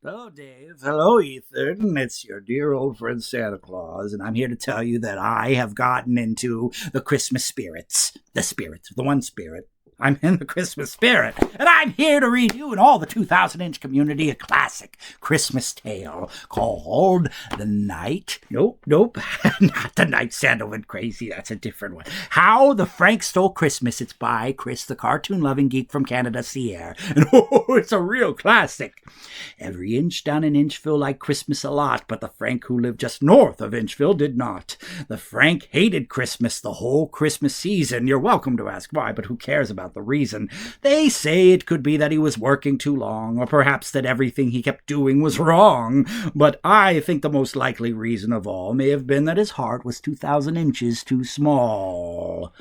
Hello, Dave. Hello, Ethan. It's your dear old friend Santa Claus, and I'm here to tell you that I have gotten into the Christmas spirits. The one spirit. I'm in the Christmas spirit, and I'm here to read you and all the 2,000-inch community a classic Christmas tale called The Night. Nope, not The Night Santa Went Crazy. That's a different one. How the Frank Stole Christmas. It's by Chris, the cartoon-loving geek from Canada, Ciere. And it's a real classic. Every inch down in Inchville liked Christmas a lot, but the Frank who lived just north of Inchville did not. The Frank hated Christmas the whole Christmas season. You're welcome to ask why, but who cares about the reason? They say it could be that he was working too long, or perhaps that everything he kept doing was wrong. But I think the most likely reason of all may have been that his heart was 2,000 inches too small.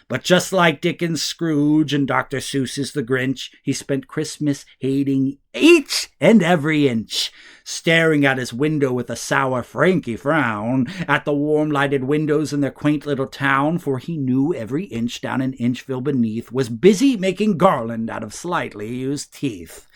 But just like Dickens' Scrooge and Dr. Seuss's The Grinch, he spent Christmas hating each and every inch, staring at his window with a sour Frankie frown, at the warm-lighted windows in their quaint little town, for he knew every inch down in Inchville beneath was busy making garland out of slightly used teeth.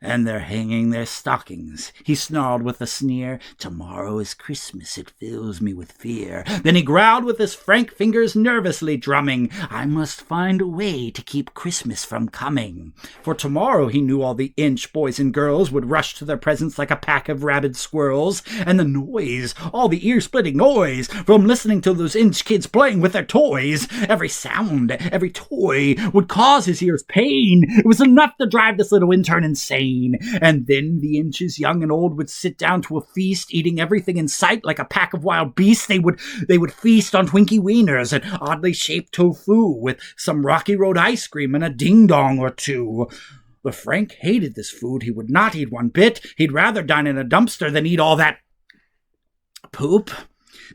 And they're hanging their stockings. He snarled with a sneer, "Tomorrow is Christmas, it fills me with fear." Then he growled with his frank fingers nervously drumming, "I must find a way to keep Christmas from coming." For tomorrow he knew all the Inch boys and girls would rush to their presents like a pack of rabid squirrels, and the noise, all the ear-splitting noise, from listening to those Inch kids playing with their toys, every sound, every toy, would cause his ears pain. It was enough to drive this little intern insane. And then the Inches, young and old, would sit down to a feast, eating everything in sight like a pack of wild beasts. They would feast on Twinkie Wieners and oddly shaped tofu with some Rocky Road ice cream and a ding-dong or two. But Frank hated this food. He would not eat one bit. He'd rather dine in a dumpster than eat all that poop.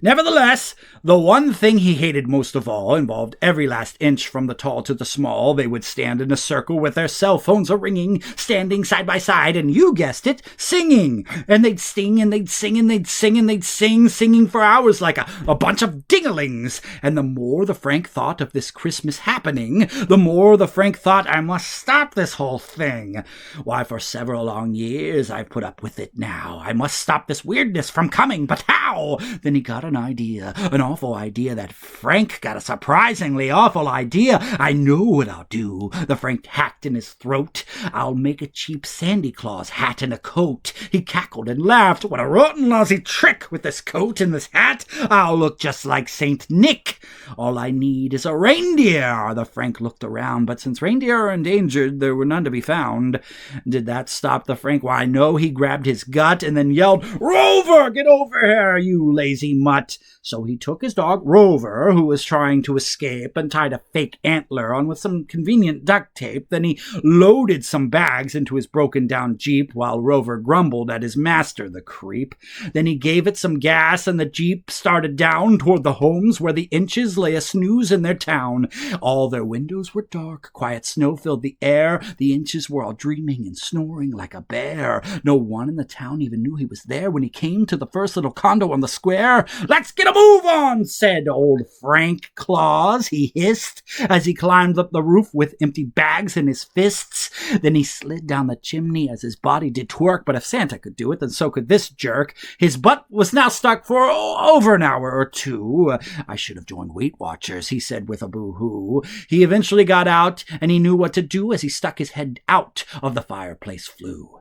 Nevertheless, the one thing he hated most of all involved every last inch from the tall to the small. They would stand in a circle with their cell phones a-ringing, standing side by side, and you guessed it, singing. And they'd sing, and they'd sing, and they'd sing, and they'd sing, singing for hours like a bunch of dingalings. And the more the Frank thought of this Christmas happening, the more the Frank thought, "I must stop this whole thing. Why, for several long years I've put up with it now. I must stop this weirdness from coming, but how?" Then he got an idea, an awful idea. That Frank got a surprisingly awful idea. "I know what I'll do," the Frank hacked in his throat. "I'll make a cheap Sandy Claus hat and a coat." He cackled and laughed. "What a rotten, lousy trick! With this coat and this hat, I'll look just like Saint Nick. All I need is a reindeer." The Frank looked around, but since reindeer are endangered, there were none to be found. Did that stop the Frank? Why, no. He grabbed his gut and then yelled, "Rover, get over here, you lazy mutt." So he took his dog, Rover, who was trying to escape, and tied a fake antler on with some convenient duct tape. Then he loaded some bags into his broken-down Jeep while Rover grumbled at his master, the creep. Then he gave it some gas, and the Jeep started down toward the homes where the Inches lay a snooze in their town. All their windows were dark. Quiet snow filled the air. The Inches were all dreaming and snoring like a bear. No one in the town even knew he was there when he came to the first little condo on the square. "Let's get a move on," said old Frank Claus, he hissed, as he climbed up the roof with empty bags in his fists. Then he slid down the chimney as his body did twerk, but if Santa could do it, then so could this jerk. His butt was now stuck for over an hour or two. "I should have joined Weight Watchers," he said with a boo-hoo. He eventually got out, and he knew what to do as he stuck his head out of the fireplace flue,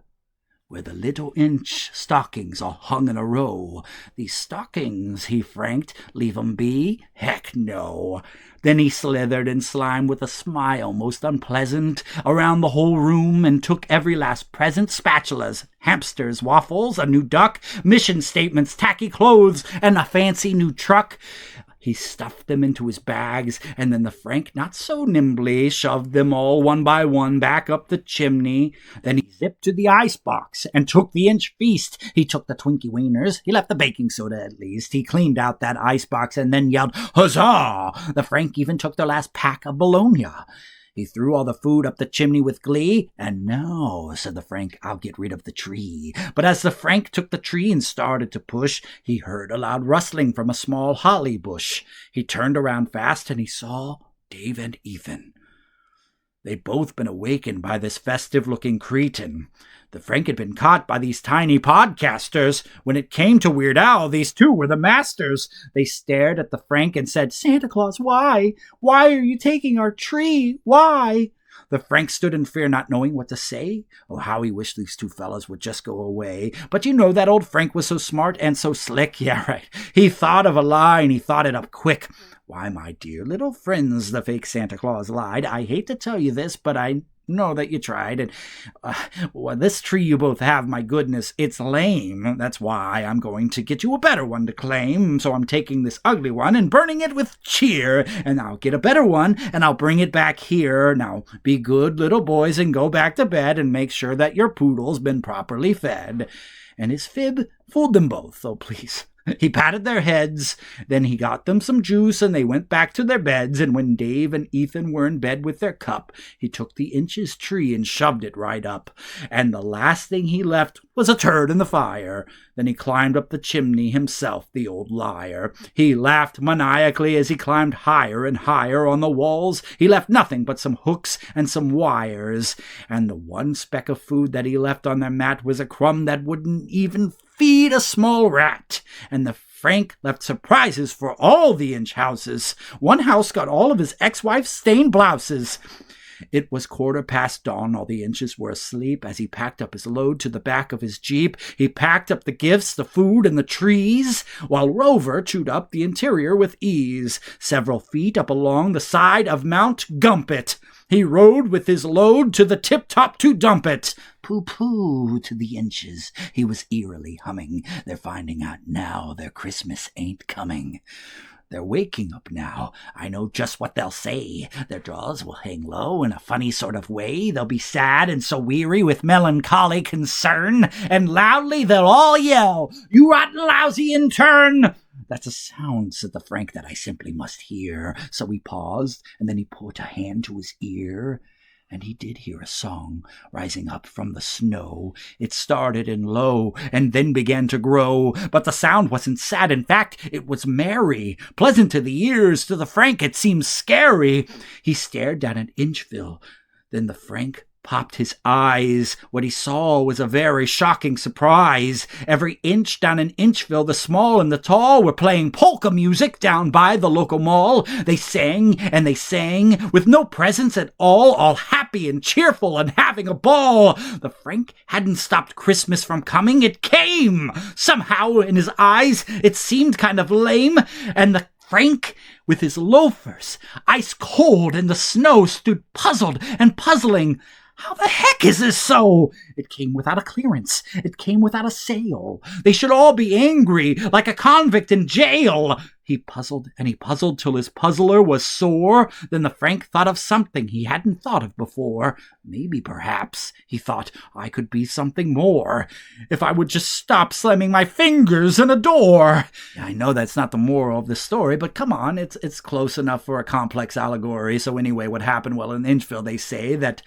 where the little Inch stockings all hung in a row. "These stockings," he franked, "leave 'em be? Heck no." Then he slithered in slime with a smile most unpleasant around the whole room and took every last present: spatulas, hamsters, waffles, a new duck, mission statements, tacky clothes, and a fancy new truck. He stuffed them into his bags, and then the Frank, not so nimbly, shoved them all one by one back up the chimney. Then he zipped to the icebox and took the Inch feast. He took the Twinkie Wieners. He left the baking soda at least. He cleaned out that icebox and then yelled, "Huzzah!" The Frank even took their last pack of bologna. He threw all the food up the chimney with glee. "And now," said the Frank, "I'll get rid of the tree." But as the Frank took the tree and started to push, he heard a loud rustling from a small holly bush. He turned around fast, and he saw Dave and Ethan. They'd both been awakened by this festive-looking cretin. The Frank had been caught by these tiny podcasters. When it came to Weird Al, these two were the masters. They stared at the Frank and said, "Santa Claus, why? Why are you taking our tree? Why?" The Frank stood in fear, not knowing what to say. Oh, how he wished these two fellows would just go away. But you know that old Frank was so smart and so slick. Yeah, right. He thought of a lie, and he thought it up quick. "Why, my dear little friends," the fake Santa Claus lied, "I hate to tell you this, but I know that you tried. And well, this tree you both have, my goodness, it's lame. That's why I'm going to get you a better one to claim. So I'm taking this ugly one and burning it with cheer. And I'll get a better one, and I'll bring it back here. Now, be good little boys and go back to bed and make sure that your poodle's been properly fed." And his fib fooled them both. Oh, please. He patted their heads, then he got them some juice, and they went back to their beds. And when Dave and Ethan were in bed with their cup, he took the Inch's tree and shoved it right up. And the last thing he left was a turd in the fire. Then he climbed up the chimney himself, the old liar. He laughed maniacally as he climbed higher and higher on the walls. He left nothing but some hooks and some wires. And the one speck of food that he left on their mat was a crumb that wouldn't even feed a small rat. And the Frank left surprises for all the Inch houses. One house got all of his ex-wife's stained blouses. It was 1:15 dawn. All the Inches were asleep as he packed up his load to the back of his Jeep. He packed up the gifts, the food, and the trees, while Rover chewed up the interior with ease. Several feet up along the side of Mount Gumpit, he rode with his load to the tip-top to dump it. Pooh-pooh to the Inches, he was eerily humming. They're finding out now their Christmas ain't coming. They're waking up now. I know just what they'll say. Their jaws will hang low in a funny sort of way. They'll be sad and so weary with melancholy concern, and loudly they'll all yell, "You rotten lousy intern!" "That's a sound," said the Frank, "that I simply must hear." So he paused, and then he put a hand to his ear. And he did hear a song rising up from the snow. It started in low and then began to grow. But the sound wasn't sad. In fact, it was merry. Pleasant to the ears. To the Frank, it seemed scary. He stared down at Inchville. Then the Frank popped his eyes. What he saw was a very shocking surprise. Every inch down in Inchville, the small and the tall, were playing polka music down by the local mall. They sang and they sang with no presents at all happy and cheerful and having a ball. The Frank hadn't stopped Christmas from coming. It came. Somehow in his eyes it seemed kind of lame, and the Frank, with his loafers, ice cold in the snow, stood puzzled and puzzling. How the heck is this so? It came without a clearance. It came without a sale. They should all be angry, like a convict in jail. He puzzled and he puzzled till his puzzler was sore. Then the Frank thought of something he hadn't thought of before. Maybe, perhaps, he thought, I could be something more. If I would just stop slamming my fingers in a door. I know that's not the moral of the story, but come on, it's close enough for a complex allegory. So anyway, what happened? Well, in Inchville, they say that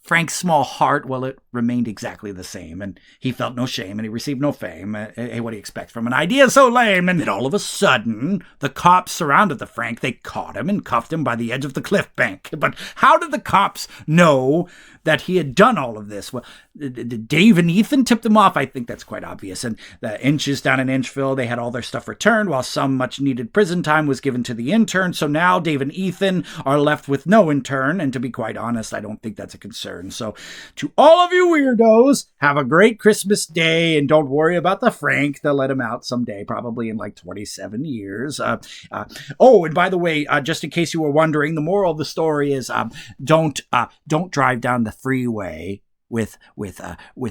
Frank's small heart, well, it remained exactly the same, and he felt no shame, and he received no fame. Hey, what do you expect from an idea so lame? And then all of a sudden, the cops surrounded the Frank. They caught him and cuffed him by the edge of the cliff bank. But how did the cops know that he had done all of this? Well, Dave and Ethan tipped him off. I think that's quite obvious. And the Inches down in Inchville, they had all their stuff returned, while some much-needed prison time was given to the intern. So now Dave and Ethan are left with no intern, and to be quite honest, I don't think that's a concern. So to all of you weirdos, have a great Christmas day, and don't worry about the Frank. They'll let him out someday, probably in like 27 years. Oh, and by the way, just in case you were wondering, the moral of the story is don't drive down the freeway with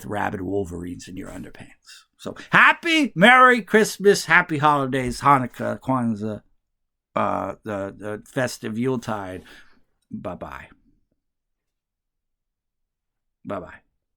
rabid wolverines in your underpants. So happy Merry Christmas, happy holidays, Hanukkah, Kwanzaa, the festive Yuletide. Bye-bye. Bye-bye.